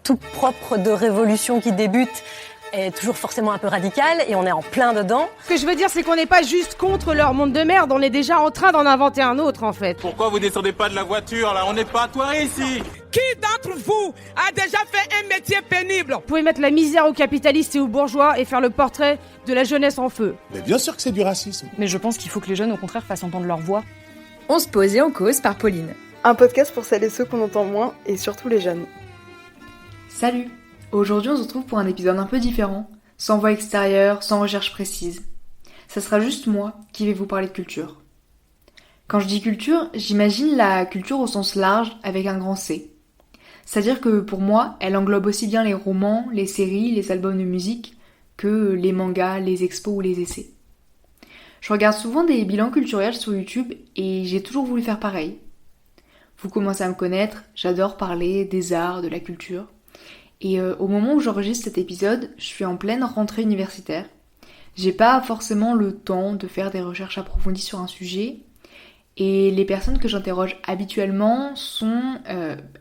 tout propre de révolution qui débute est toujours forcément un peu radical et on est en plein dedans. Ce que je veux dire, c'est qu'on n'est pas juste contre leur monde de merde, on est déjà en train d'en inventer un autre en fait. Pourquoi vous descendez pas de la voiture là? On n'est pas à Thoiry ici. Qui d'entre vous a déjà fait un métier pénible? Vous pouvez mettre la misère aux capitalistes et aux bourgeois et faire le portrait de la jeunesse en feu. Mais bien sûr que c'est du racisme. Mais je pense qu'il faut que les jeunes au contraire fassent entendre leur voix. On se pose et on cause par Pauline. Un podcast pour celles et ceux qu'on entend moins et surtout les jeunes. Salut! Aujourd'hui on se retrouve pour un épisode un peu différent, sans voix extérieure, sans recherche précise. Ça sera juste moi qui vais vous parler de culture. Quand je dis culture, j'imagine la culture au sens large avec un grand C. C'est-à-dire que pour moi, elle englobe aussi bien les romans, les séries, les albums de musique, que les mangas, les expos ou les essais. Je regarde souvent des bilans culturels sur YouTube et j'ai toujours voulu faire pareil. Vous commencez à me connaître, j'adore parler des arts, de la culture. Et au moment où j'enregistre cet épisode, je suis en pleine rentrée universitaire. J'ai pas forcément le temps de faire des recherches approfondies sur un sujet. Et les personnes que j'interroge habituellement sont,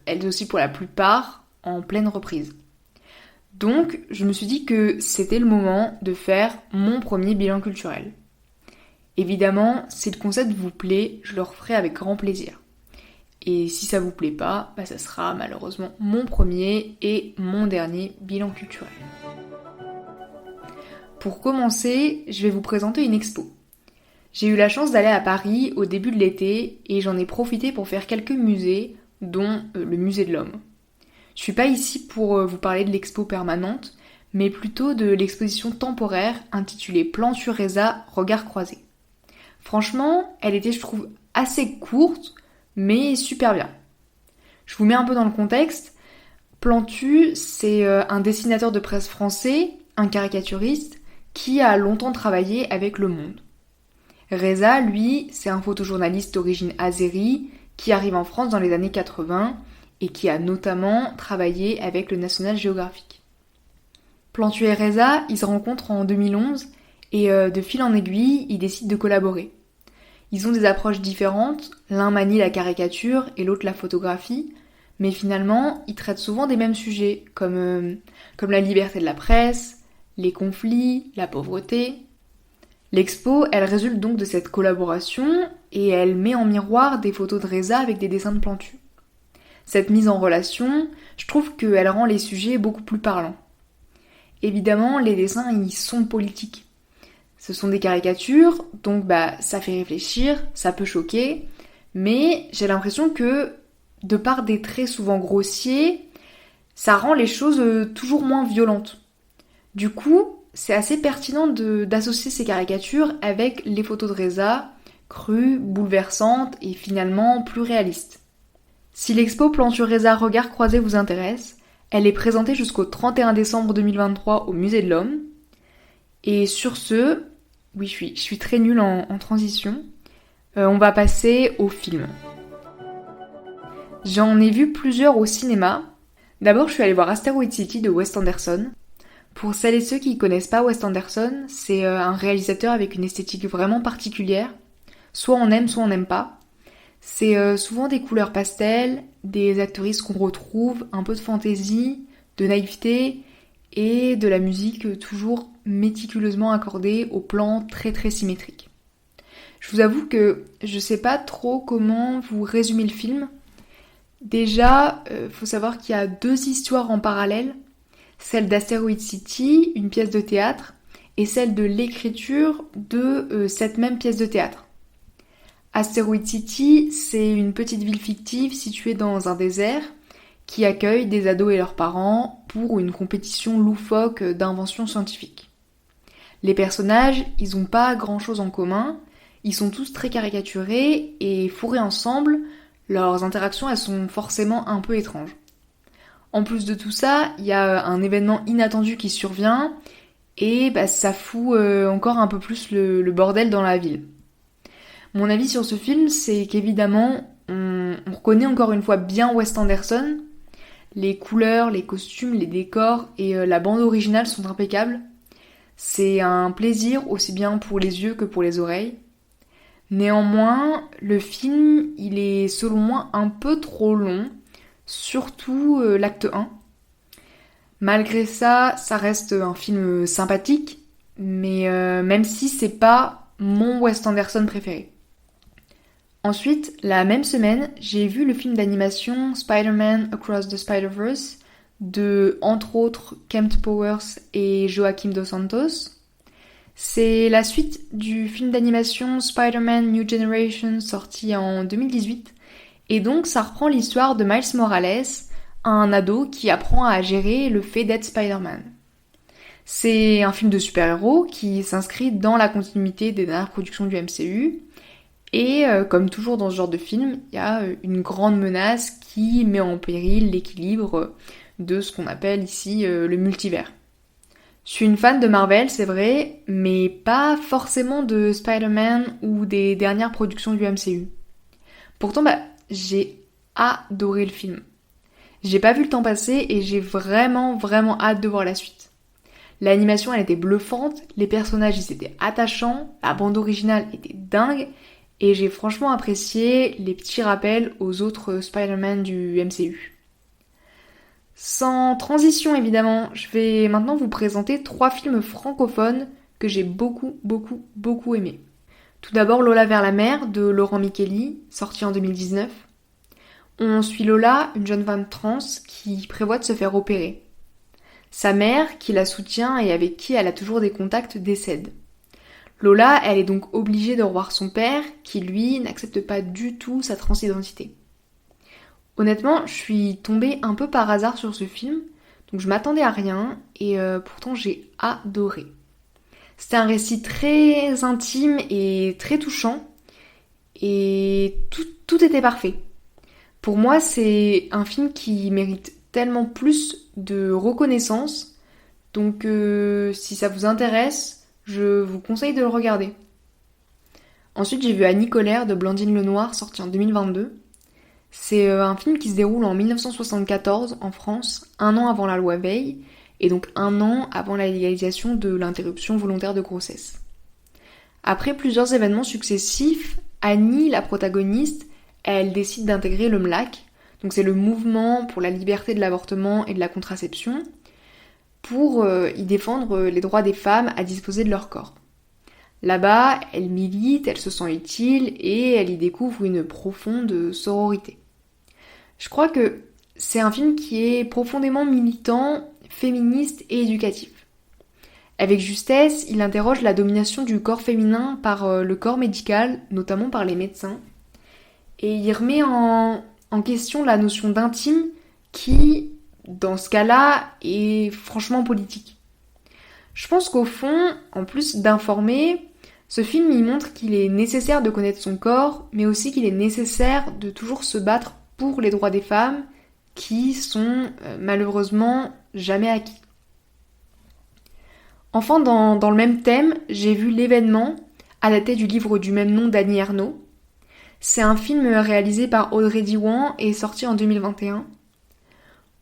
elles aussi pour la plupart, en pleine reprise. Donc, je me suis dit que c'était le moment de faire mon premier bilan culturel. Évidemment, si le concept vous plaît, je le referai avec grand plaisir. Et si ça vous plaît pas, ça sera malheureusement mon premier et mon dernier bilan culturel. Pour commencer, je vais vous présenter une expo. J'ai eu la chance d'aller à Paris au début de l'été et j'en ai profité pour faire quelques musées, dont le musée de l'Homme. Je suis pas ici pour vous parler de l'expo permanente, mais plutôt de l'exposition temporaire intitulée Plantu Reza, Regard croisé. Franchement, elle était, je trouve, assez courte, mais super bien. Je vous mets un peu dans le contexte. Plantu, c'est un dessinateur de presse français, un caricaturiste, qui a longtemps travaillé avec Le Monde. Reza, lui, c'est un photojournaliste d'origine azérie qui arrive en France dans les années 80 et qui a notamment travaillé avec le National Geographic. Plantu et Reza, ils se rencontrent en 2011 et de fil en aiguille, ils décident de collaborer. Ils ont des approches différentes, l'un manie la caricature et l'autre la photographie, mais finalement, ils traitent souvent des mêmes sujets, comme la liberté de la presse, les conflits, la pauvreté. L'expo, elle résulte donc de cette collaboration et elle met en miroir des photos de Reza avec des dessins de Plantu. Cette mise en relation, je trouve qu'elle rend les sujets beaucoup plus parlants. Évidemment, les dessins, ils sont politiques. Ce sont des caricatures, donc ça fait réfléchir, ça peut choquer, mais j'ai l'impression que, de par des traits souvent grossiers, ça rend les choses toujours moins violentes. Du coup, c'est assez pertinent d'associer ces caricatures avec les photos de Reza, crues, bouleversantes et finalement plus réalistes. Si l'expo Plantu Reza Regard croisé vous intéresse, elle est présentée jusqu'au 31 décembre 2023 au Musée de l'Homme. Et sur ce, oui, je suis très nulle en transition, on va passer au film. J'en ai vu plusieurs au cinéma. D'abord, je suis allée voir Asteroid City de Wes Anderson. Pour celles et ceux qui ne connaissent pas Wes Anderson, c'est un réalisateur avec une esthétique vraiment particulière. Soit on aime, soit on n'aime pas. C'est souvent des couleurs pastel, des actrices qu'on retrouve, un peu de fantaisie, de naïveté et de la musique toujours méticuleusement accordée au plan très très symétrique. Je vous avoue que je sais pas trop comment vous résumer le film. Déjà, faut savoir qu'il y a deux histoires en parallèle, celle d'Asteroid City, une pièce de théâtre, et celle de l'écriture de cette même pièce de théâtre. Asteroid City, c'est une petite ville fictive située dans un désert qui accueille des ados et leurs parents pour une compétition loufoque d'invention scientifique. Les personnages, ils ont pas grand chose en commun, ils sont tous très caricaturés et fourrés ensemble, leurs interactions elles sont forcément un peu étranges. En plus de tout ça, il y a un événement inattendu qui survient et ça fout encore un peu plus le bordel dans la ville. Mon avis sur ce film, c'est qu'évidemment, on reconnaît encore une fois bien Wes Anderson. Les couleurs, les costumes, les décors et la bande originale sont impeccables. C'est un plaisir aussi bien pour les yeux que pour les oreilles. Néanmoins, le film, il est selon moi un peu trop long, surtout l'acte 1. Malgré ça, ça reste un film sympathique, mais même si c'est pas mon Wes Anderson préféré. Ensuite, la même semaine, j'ai vu le film d'animation Spider-Man Across the Spider-Verse de, entre autres, Kemp Powers et Joaquim Dos Santos. C'est la suite du film d'animation Spider-Man New Generation sorti en 2018, et donc ça reprend l'histoire de Miles Morales, un ado qui apprend à gérer le fait d'être Spider-Man. C'est un film de super-héros qui s'inscrit dans la continuité des dernières productions du MCU, et comme toujours dans ce genre de film, il y a une grande menace qui met en péril l'équilibre de ce qu'on appelle ici le multivers. Je suis une fan de Marvel, c'est vrai, mais pas forcément de Spider-Man ou des dernières productions du MCU. Pourtant, j'ai adoré le film. J'ai pas vu le temps passer et j'ai vraiment hâte de voir la suite. L'animation, elle était bluffante, les personnages, ils étaient attachants, la bande originale était dingue, et j'ai franchement apprécié les petits rappels aux autres Spider-Man du MCU. Sans transition évidemment, je vais maintenant vous présenter 3 films francophones que j'ai beaucoup aimés. Tout d'abord Lola vers la mer de Laurent Micheli, sorti en 2019. On suit Lola, une jeune femme trans qui prévoit de se faire opérer. Sa mère, qui la soutient et avec qui elle a toujours des contacts, décède. Lola, elle est donc obligée de revoir son père, qui lui n'accepte pas du tout sa transidentité. Honnêtement, je suis tombée un peu par hasard sur ce film, donc je m'attendais à rien, et pourtant j'ai adoré. C'était un récit très intime et très touchant, et tout était parfait. Pour moi, c'est un film qui mérite tellement plus de reconnaissance, donc si ça vous intéresse, je vous conseille de le regarder. Ensuite, j'ai vu Annie Colère de Blandine Lenoir, sorti en 2022. C'est un film qui se déroule en 1974 en France, 1 an avant la loi Veil, et donc 1 an avant la légalisation de l'interruption volontaire de grossesse. Après plusieurs événements successifs, Annie, la protagoniste, elle décide d'intégrer le MLAC, donc c'est le mouvement pour la liberté de l'avortement et de la contraception, pour y défendre les droits des femmes à disposer de leur corps. Là-bas, elle milite, elle se sent utile et elle y découvre une profonde sororité. Je crois que c'est un film qui est profondément militant, féministe et éducatif. Avec justesse, il interroge la domination du corps féminin par le corps médical, notamment par les médecins, et il remet en question la notion d'intime qui, dans ce cas-là, est franchement politique. Je pense qu'au fond, en plus d'informer, ce film y montre qu'il est nécessaire de connaître son corps, mais aussi qu'il est nécessaire de toujours se battre pour les droits des femmes, qui sont malheureusement jamais acquis. Enfin, dans le même thème, j'ai vu L'événement, adapté du livre du même nom d'Annie Ernaux. C'est un film réalisé par Audrey Diwan et sorti en 2021.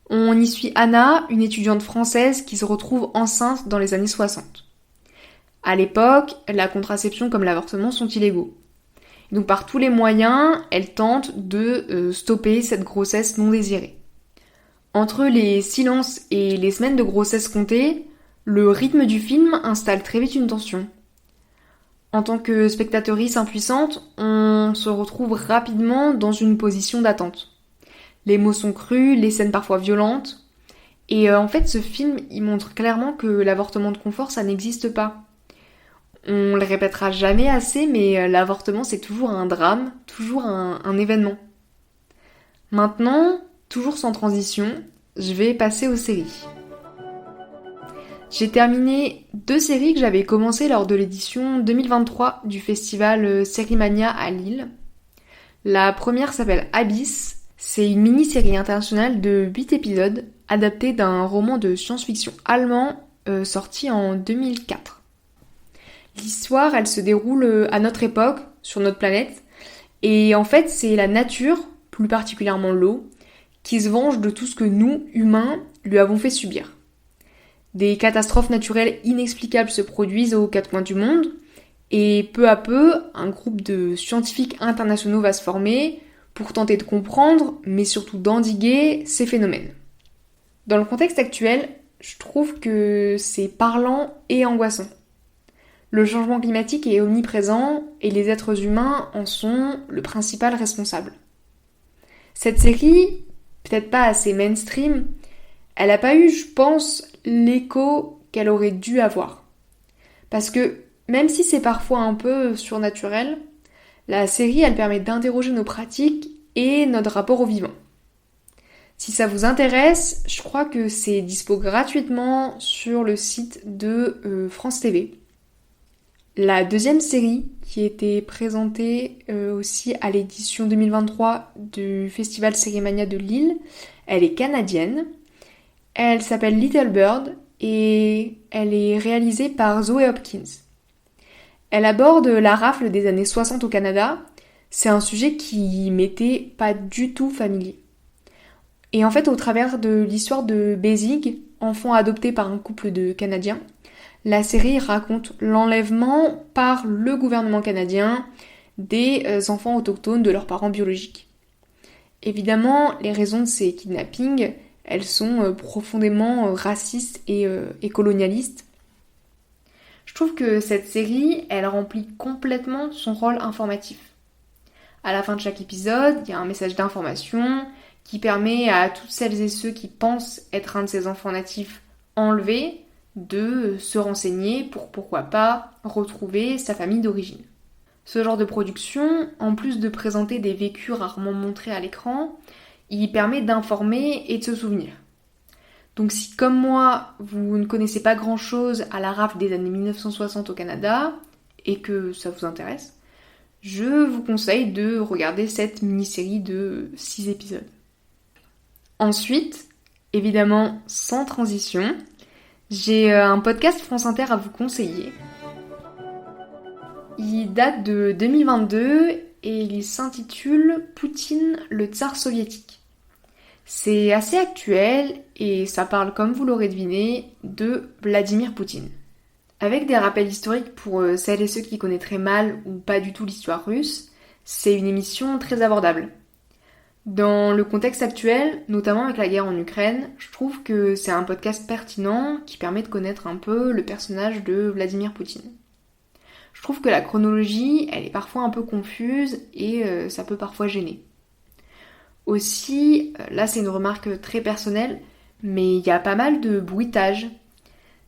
On y suit Anna, une étudiante française qui se retrouve enceinte dans les années 60. À l'époque, la contraception comme l'avortement sont illégaux. Donc par tous les moyens, elle tente de stopper cette grossesse non désirée. Entre les silences et les semaines de grossesse comptées, le rythme du film installe très vite une tension. En tant que spectatrice impuissante, on se retrouve rapidement dans une position d'attente. Les mots sont crus, les scènes parfois violentes. Et en fait, ce film, il montre clairement que l'avortement de confort, ça n'existe pas. On le répétera jamais assez, mais l'avortement, c'est toujours un drame, toujours un événement. Maintenant, toujours sans transition, je vais passer aux séries. J'ai terminé 2 séries que j'avais commencées lors de l'édition 2023 du festival Sérimania à Lille. La première s'appelle Abyss. C'est une mini-série internationale de 8 épisodes, adaptée d'un roman de science-fiction allemand sorti en 2004. L'histoire, elle se déroule à notre époque, sur notre planète, et en fait, c'est la nature, plus particulièrement l'eau, qui se venge de tout ce que nous, humains, lui avons fait subir. Des catastrophes naturelles inexplicables se produisent aux 4 coins du monde, et peu à peu, un groupe de scientifiques internationaux va se former pour tenter de comprendre, mais surtout d'endiguer ces phénomènes. Dans le contexte actuel, je trouve que c'est parlant et angoissant. Le changement climatique est omniprésent et les êtres humains en sont le principal responsable. Cette série, peut-être pas assez mainstream, elle n'a pas eu, je pense, l'écho qu'elle aurait dû avoir. Parce que même si c'est parfois un peu surnaturel, la série, elle permet d'interroger nos pratiques et notre rapport au vivant. Si ça vous intéresse, je crois que c'est dispo gratuitement sur le site de France TV. La deuxième série, qui était présentée aussi à l'édition 2023 du Festival Sérimania de Lille, elle est canadienne. Elle s'appelle Little Bird et elle est réalisée par Zoé Hopkins. Elle aborde la rafle des années 60 au Canada. C'est un sujet qui m'était pas du tout familier. Et en fait, au travers de l'histoire de Bézig, enfant adopté par un couple de Canadiens, la série raconte l'enlèvement par le gouvernement canadien des enfants autochtones de leurs parents biologiques. Évidemment, les raisons de ces kidnappings, elles sont profondément racistes et colonialistes. Je trouve que cette série, elle remplit complètement son rôle informatif. À la fin de chaque épisode, il y a un message d'information qui permet à toutes celles et ceux qui pensent être un de ces enfants natifs enlevés de se renseigner pour, pourquoi pas, retrouver sa famille d'origine. Ce genre de production, en plus de présenter des vécus rarement montrés à l'écran, il permet d'informer et de se souvenir. Donc si, comme moi, vous ne connaissez pas grand-chose à la rafle des années 1960 au Canada, et que ça vous intéresse, je vous conseille de regarder cette mini-série de 6 épisodes. Ensuite, évidemment, sans transition, j'ai un podcast France Inter à vous conseiller. Il date de 2022 et il s'intitule « Poutine, le tsar soviétique ». C'est assez actuel et ça parle, comme vous l'aurez deviné, de Vladimir Poutine. Avec des rappels historiques pour celles et ceux qui connaîtraient mal ou pas du tout l'histoire russe, c'est une émission très abordable. Dans le contexte actuel, notamment avec la guerre en Ukraine, je trouve que c'est un podcast pertinent qui permet de connaître un peu le personnage de Vladimir Poutine. Je trouve que la chronologie, elle est parfois un peu confuse et ça peut parfois gêner. Aussi, là c'est une remarque très personnelle, mais il y a pas mal de bruitage.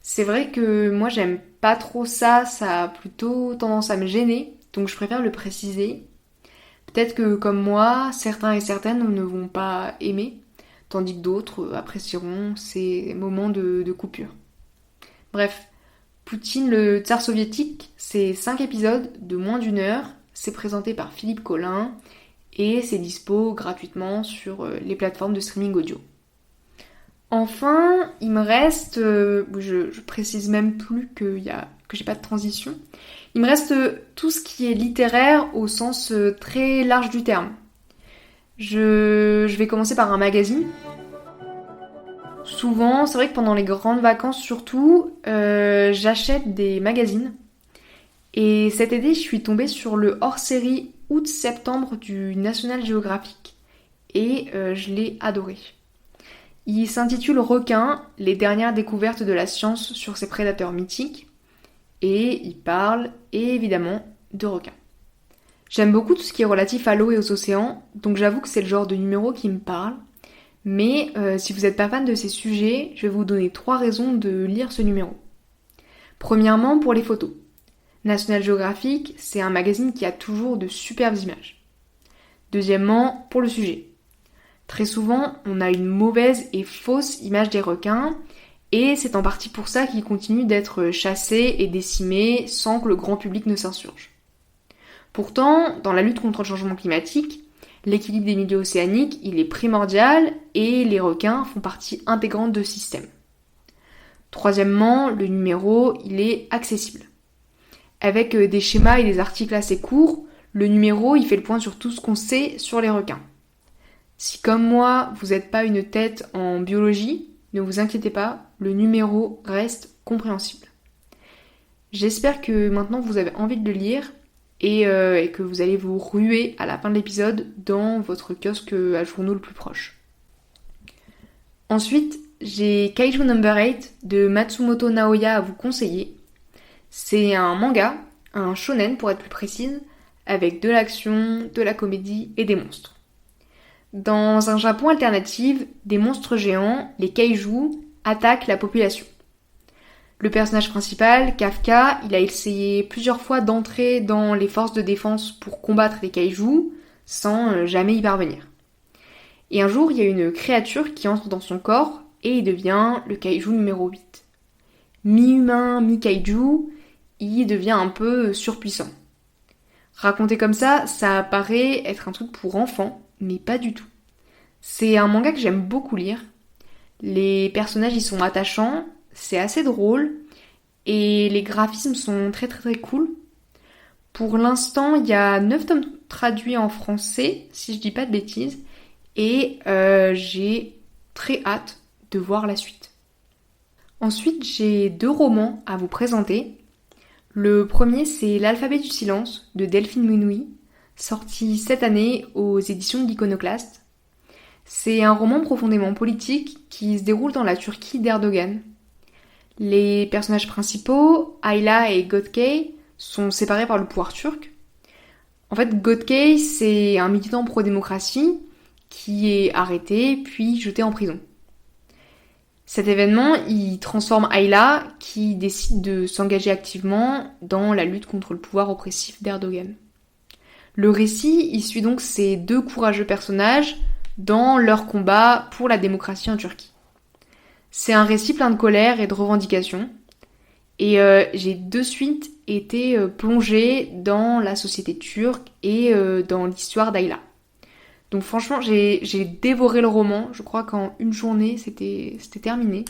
C'est vrai que moi j'aime pas trop ça, ça a plutôt tendance à me gêner, donc je préfère le préciser. Peut-être que comme moi, certains et certaines ne vont pas aimer, tandis que d'autres apprécieront ces moments de coupure. Bref, Poutine, le tsar soviétique, c'est 5 épisodes de moins d'1 heure, c'est présenté par Philippe Collin et c'est dispo gratuitement sur les plateformes de streaming audio. Enfin, il me reste, je précise même plus que j'ai pas de transition, il me reste tout ce qui est littéraire au sens très large du terme. Je vais commencer par un magazine. Souvent, c'est vrai que pendant les grandes vacances surtout, j'achète des magazines. Et cet été, je suis tombée sur le hors-série août-septembre du National Geographic. Et je l'ai adoré. Il s'intitule Requins, les dernières découvertes de la science sur ses prédateurs mythiques. Et il parle, évidemment, de requins. J'aime beaucoup tout ce qui est relatif à l'eau et aux océans, donc j'avoue que c'est le genre de numéro qui me parle. Mais si vous n'êtes pas fan de ces sujets, je vais vous donner 3 raisons de lire ce numéro. Premièrement, pour les photos. National Geographic, c'est un magazine qui a toujours de superbes images. Deuxièmement, pour le sujet. Très souvent, on a une mauvaise et fausse image des requins, et c'est en partie pour ça qu'ils continuent d'être chassés et décimés sans que le grand public ne s'insurge. Pourtant, dans la lutte contre le changement climatique, l'équilibre des milieux océaniques, il est primordial et les requins font partie intégrante de ce système. Troisièmement, le numéro, il est accessible. Avec des schémas et des articles assez courts, le numéro, il fait le point sur tout ce qu'on sait sur les requins. Si comme moi, vous n'êtes pas une tête en biologie, ne vous inquiétez pas, le numéro reste compréhensible. J'espère que maintenant vous avez envie de le lire et que vous allez vous ruer à la fin de l'épisode dans votre kiosque à journaux le plus proche. Ensuite, j'ai Kaiju Number 8 de Matsumoto Naoya à vous conseiller. C'est un manga, un shonen pour être plus précise, avec de l'action, de la comédie et des monstres. Dans un Japon alternatif, des monstres géants, les kaiju, attaquent la population. Le personnage principal, Kafka, il a essayé plusieurs fois d'entrer dans les forces de défense pour combattre les kaiju, sans jamais y parvenir. Et un jour, il y a une créature qui entre dans son corps et il devient le kaiju numéro 8. Mi-humain, mi-kaiju, il devient un peu surpuissant. Raconté comme ça paraît être un truc pour enfants, mais pas du tout. C'est un manga que j'aime beaucoup lire. Les personnages y sont attachants, c'est assez drôle, et les graphismes sont très très très cool. Pour l'instant, il y a 9 tomes traduits en français, si je dis pas de bêtises, et j'ai très hâte de voir la suite. Ensuite, j'ai 2 romans à vous présenter. Le premier, c'est L'Alphabet du silence de Delphine Mounoui, sorti cette année aux éditions de l'Iconoclaste. C'est un roman profondément politique qui se déroule dans la Turquie d'Erdogan. Les personnages principaux, Ayla et Gökçe, sont séparés par le pouvoir turc. En fait, Gökçe, c'est un militant pro-démocratie qui est arrêté puis jeté en prison. Cet événement, il transforme Ayla, qui décide de s'engager activement dans la lutte contre le pouvoir oppressif d'Erdogan. Le récit, il suit donc ces 2 courageux personnages dans leur combat pour la démocratie en Turquie. C'est un récit plein de colère et de revendications, et j'ai de suite été plongée dans la société turque et dans l'histoire d'Ayla. Donc franchement, j'ai dévoré le roman. Je crois qu'en une journée, c'était terminé.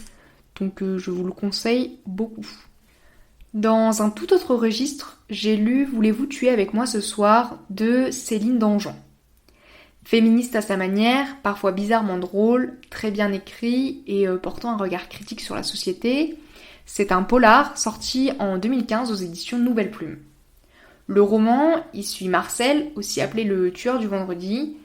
Donc je vous le conseille beaucoup. Dans un tout autre registre, j'ai lu « Voulez-vous tuer avec moi ce soir » de Céline Dangean. Féministe à sa manière, parfois bizarrement drôle, très bien écrit et portant un regard critique sur la société, c'est un polar sorti en 2015 aux éditions Nouvelle Plume. Le roman, il suit Marcel, aussi appelé le tueur du vendredi,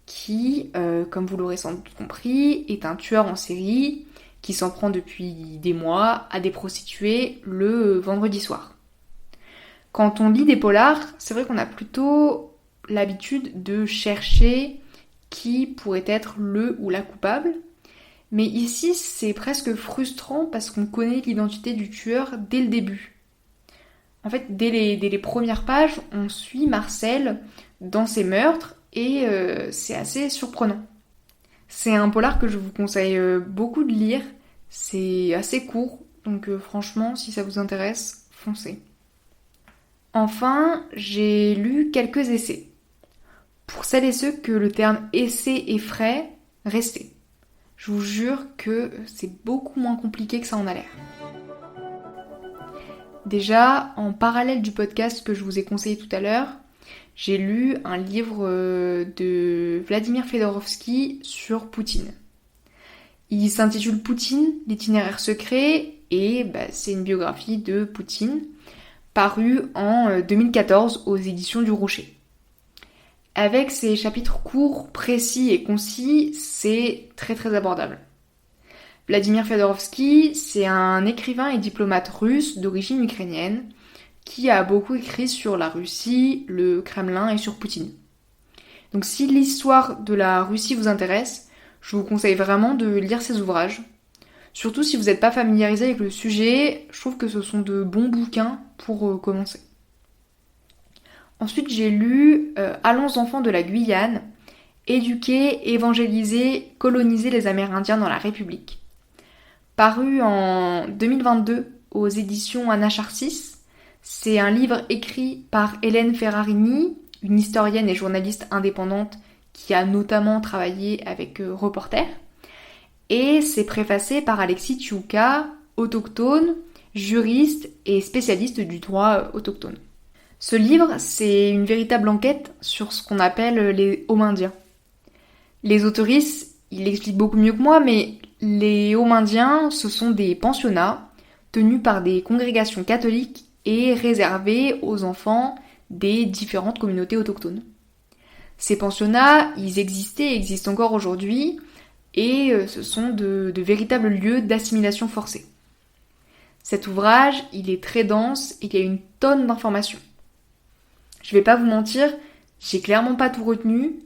qui, comme vous l'aurez sans doute compris, est un tueur en série qui s'en prend depuis des mois à des prostituées le vendredi soir. Quand on lit des polars, c'est vrai qu'on a plutôt l'habitude de chercher qui pourrait être le ou la coupable, mais ici c'est presque frustrant parce qu'on connaît l'identité du tueur dès le début. En fait, dès les premières pages, on suit Marcel dans ses meurtres, et c'est assez surprenant. C'est un polar que je vous conseille beaucoup de lire, c'est assez court, donc franchement, si ça vous intéresse, foncez. Enfin, j'ai lu quelques essais. Pour celles et ceux que le terme essai effraie, restez. Je vous jure que c'est beaucoup moins compliqué que ça en a l'air. Déjà, en parallèle du podcast que je vous ai conseillé tout à l'heure, j'ai lu un livre de Vladimir Fedorovski sur Poutine. Il s'intitule Poutine, l'itinéraire secret, et c'est une biographie de Poutine, parue en 2014 aux éditions du Rocher. Avec ses chapitres courts, précis et concis, c'est très très abordable. Vladimir Fedorovski, c'est un écrivain et diplomate russe d'origine ukrainienne, qui a beaucoup écrit sur la Russie, le Kremlin et sur Poutine. Donc si l'histoire de la Russie vous intéresse, je vous conseille vraiment de lire ses ouvrages. Surtout si vous n'êtes pas familiarisé avec le sujet, je trouve que ce sont de bons bouquins pour commencer. Ensuite j'ai lu Allons enfants de la Guyane, éduquer, évangéliser, coloniser les Amérindiens dans la République. Paru en 2022 aux éditions Anacharsis. C'est un livre écrit par Hélène Ferrarini, une historienne et journaliste indépendante qui a notamment travaillé avec Reporter. Et c'est préfacé par Alexis Tchouka, autochtone, juriste et spécialiste du droit autochtone. Ce livre, c'est une véritable enquête sur ce qu'on appelle les Homindiens. Les autoristes, ils l'expliquent beaucoup mieux que moi, mais les Homindiens, ce sont des pensionnats tenus par des congrégations catholiques et réservés aux enfants des différentes communautés autochtones. Ces pensionnats, ils existaient et existent encore aujourd'hui, et ce sont de véritables lieux d'assimilation forcée. Cet ouvrage, il est très dense et il y a une tonne d'informations. Je vais pas vous mentir, j'ai clairement pas tout retenu,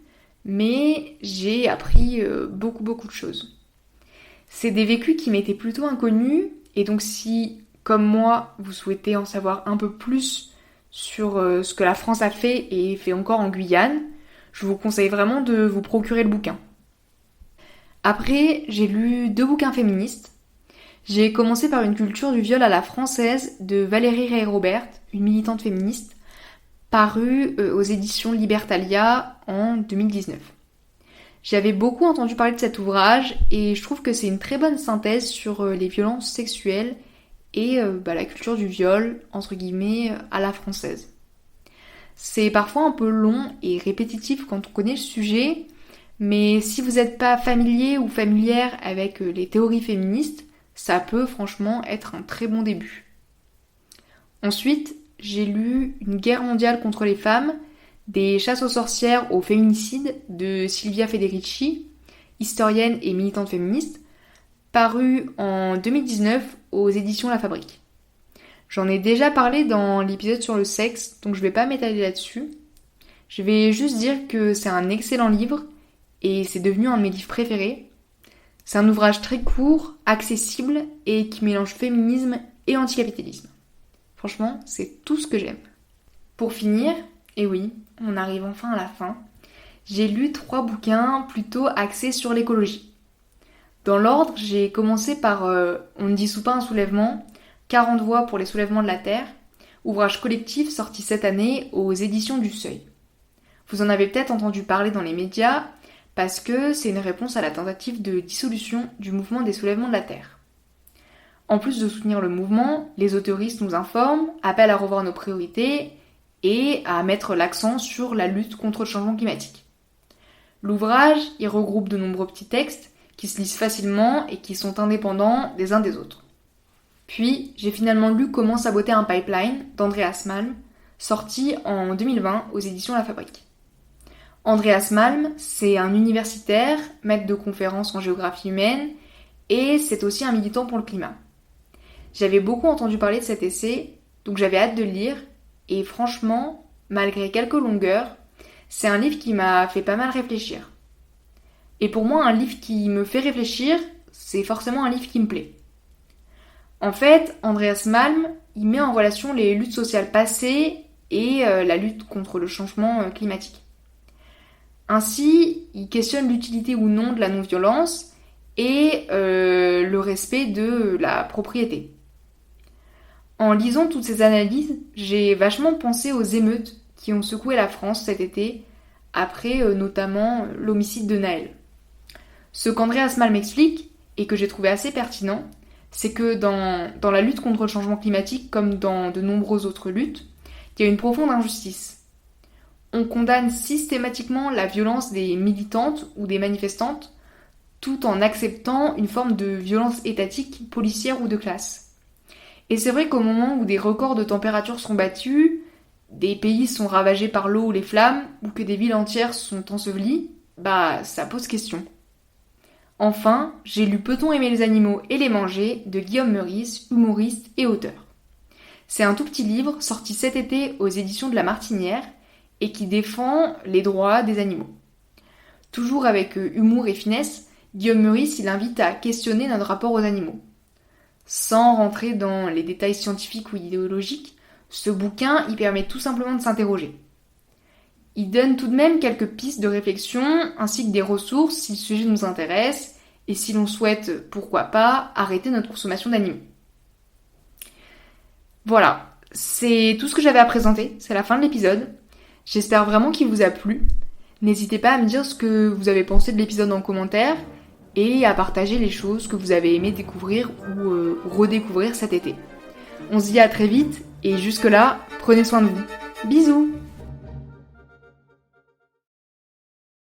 mais j'ai appris beaucoup de choses. C'est des vécus qui m'étaient plutôt inconnus, et donc si, comme moi, vous souhaitez en savoir un peu plus sur ce que la France a fait et fait encore en Guyane, je vous conseille vraiment de vous procurer le bouquin. Après, j'ai lu 2 bouquins féministes. J'ai commencé par Une culture du viol à la française de Valérie Rey-Robert, une militante féministe, paru aux éditions Libertalia en 2019. J'avais beaucoup entendu parler de cet ouvrage et je trouve que c'est une très bonne synthèse sur les violences sexuelles et la culture du viol, entre guillemets, à la française. C'est parfois un peu long et répétitif quand on connaît le sujet, mais si vous n'êtes pas familier ou familière avec les théories féministes, ça peut franchement être un très bon début. Ensuite, j'ai lu Une guerre mondiale contre les femmes, des chasses aux sorcières au féminicide de Silvia Federici, historienne et militante féministe, paru en 2019 aux éditions La Fabrique. J'en ai déjà parlé dans l'épisode sur le sexe, donc je vais pas m'étaler là-dessus. Je vais juste dire que c'est un excellent livre et c'est devenu un de mes livres préférés. C'est un ouvrage très court, accessible et qui mélange féminisme et anticapitalisme. Franchement, c'est tout ce que j'aime. Pour finir, et oui, on arrive enfin à la fin, j'ai lu 3 bouquins plutôt axés sur l'écologie. Dans l'ordre, j'ai commencé par On ne dissout pas un soulèvement, 40 voix pour les soulèvements de la Terre, ouvrage collectif sorti cette année aux éditions du Seuil. Vous en avez peut-être entendu parler dans les médias, parce que c'est une réponse à la tentative de dissolution du mouvement des soulèvements de la Terre. En plus de soutenir le mouvement, les autoristes nous informent, appellent à revoir nos priorités et à mettre l'accent sur la lutte contre le changement climatique. L'ouvrage y regroupe de nombreux petits textes qui se lisent facilement et qui sont indépendants des uns des autres. Puis, j'ai finalement lu Comment saboter un pipeline d'Andreas Malm, sorti en 2020 aux éditions La Fabrique. Andreas Malm, c'est un universitaire, maître de conférences en géographie humaine, et c'est aussi un militant pour le climat. J'avais beaucoup entendu parler de cet essai, donc j'avais hâte de le lire, et franchement, malgré quelques longueurs, c'est un livre qui m'a fait pas mal réfléchir. Et pour moi, un livre qui me fait réfléchir, c'est forcément un livre qui me plaît. En fait, Andreas Malm, il met en relation les luttes sociales passées et la lutte contre le changement climatique. Ainsi, il questionne l'utilité ou non de la non-violence et le respect de la propriété. En lisant toutes ces analyses, j'ai vachement pensé aux émeutes qui ont secoué la France cet été, après notamment l'homicide de Naël. Ce qu'Andreas Malm explique, et que j'ai trouvé assez pertinent, c'est que dans la lutte contre le changement climatique, comme dans de nombreuses autres luttes, il y a une profonde injustice. On condamne systématiquement la violence des militantes ou des manifestantes, tout en acceptant une forme de violence étatique, policière ou de classe. Et c'est vrai qu'au moment où des records de température sont battus, des pays sont ravagés par l'eau ou les flammes, ou que des villes entières sont ensevelies, ça pose question. Enfin, j'ai lu Peut-on aimer les animaux et les manger de Guillaume Meurice, humoriste et auteur. C'est un tout petit livre sorti cet été aux éditions de La Martinière et qui défend les droits des animaux. Toujours avec humour et finesse, Guillaume Meurice il invite à questionner notre rapport aux animaux. Sans rentrer dans les détails scientifiques ou idéologiques, ce bouquin y permet tout simplement de s'interroger. Il donne tout de même quelques pistes de réflexion ainsi que des ressources si le sujet nous intéresse et si l'on souhaite, pourquoi pas, arrêter notre consommation d'animaux. Voilà, c'est tout ce que j'avais à présenter, c'est la fin de l'épisode. J'espère vraiment qu'il vous a plu. N'hésitez pas à me dire ce que vous avez pensé de l'épisode en commentaire et à partager les choses que vous avez aimé découvrir ou redécouvrir cet été. On se dit à très vite et jusque-là, prenez soin de vous. Bisous!